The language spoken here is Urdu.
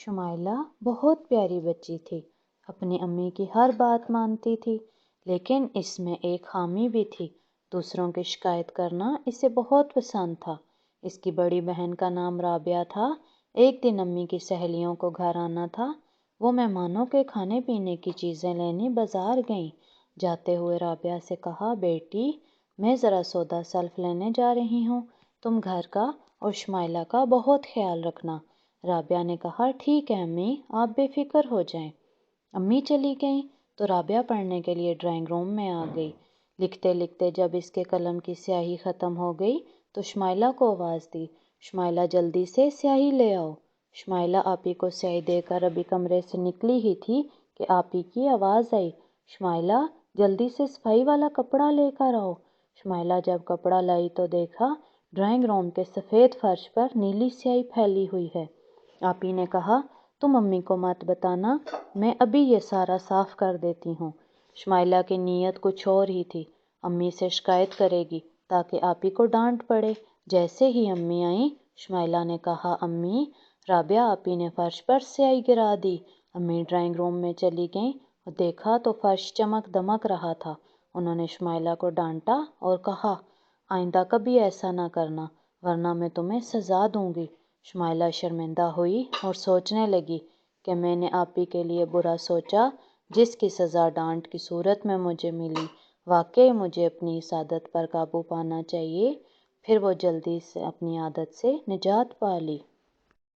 شمائلہ بہت پیاری بچی تھی، اپنی امی کی ہر بات مانتی تھی، لیکن اس میں ایک خامی بھی تھی۔ دوسروں کی شکایت کرنا اسے بہت پسند تھا۔ اس کی بڑی بہن کا نام رابعہ تھا۔ ایک دن امی کی سہیلیوں کو گھر آنا تھا۔ وہ مہمانوں کے کھانے پینے کی چیزیں لینے بازار گئیں۔ جاتے ہوئے رابعہ سے کہا، بیٹی میں ذرا سودا سلف لینے جا رہی ہوں، تم گھر کا اور شمائلہ کا بہت خیال رکھنا۔ رابعہ نے کہا، ٹھیک ہے امی، آپ بے فکر ہو جائیں۔ امی چلی گئیں تو رابعہ پڑھنے کے لیے ڈرائنگ روم میں آ گئی۔ لکھتے لکھتے جب اس کے قلم کی سیاہی ختم ہو گئی تو شمائلہ کو آواز دی، شمائلہ جلدی سے سیاہی لے آؤ۔ شمائلہ آپی کو سیاہی دے کر ابھی کمرے سے نکلی ہی تھی کہ آپی کی آواز آئی، شمائلہ جلدی سے صفائی والا کپڑا لے کر آؤ۔ شمائلہ جب کپڑا لائی تو دیکھا ڈرائنگ روم کے سفید فرش پر نیلی سیاہی پھیلی ہوئی ہے۔ آپی نے کہا، تم امی کو مت بتانا، میں ابھی یہ سارا صاف کر دیتی ہوں۔ شمائلہ کی نیت کچھ اور ہی تھی، امی سے شکایت کرے گی تاکہ آپی کو ڈانٹ پڑے۔ جیسے ہی امی آئیں، شمائلہ نے کہا، امی رابعہ آپی نے فرش پر سیاہی گرا دی۔ امی ڈرائنگ روم میں چلی گئیں اور دیکھا تو فرش چمک دمک رہا تھا۔ انہوں نے شمائلہ کو ڈانٹا اور کہا، آئندہ کبھی ایسا نہ کرنا ورنہ میں تمہیں سزا دوں گی۔ شمائلہ شرمندہ ہوئی اور سوچنے لگی کہ میں نے آپی کے لیے برا سوچا، جس کی سزا ڈانٹ کی صورت میں مجھے ملی۔ واقعی مجھے اپنی اس عادت پر قابو پانا چاہیے۔ پھر وہ جلدی سے اپنی عادت سے نجات پا لی۔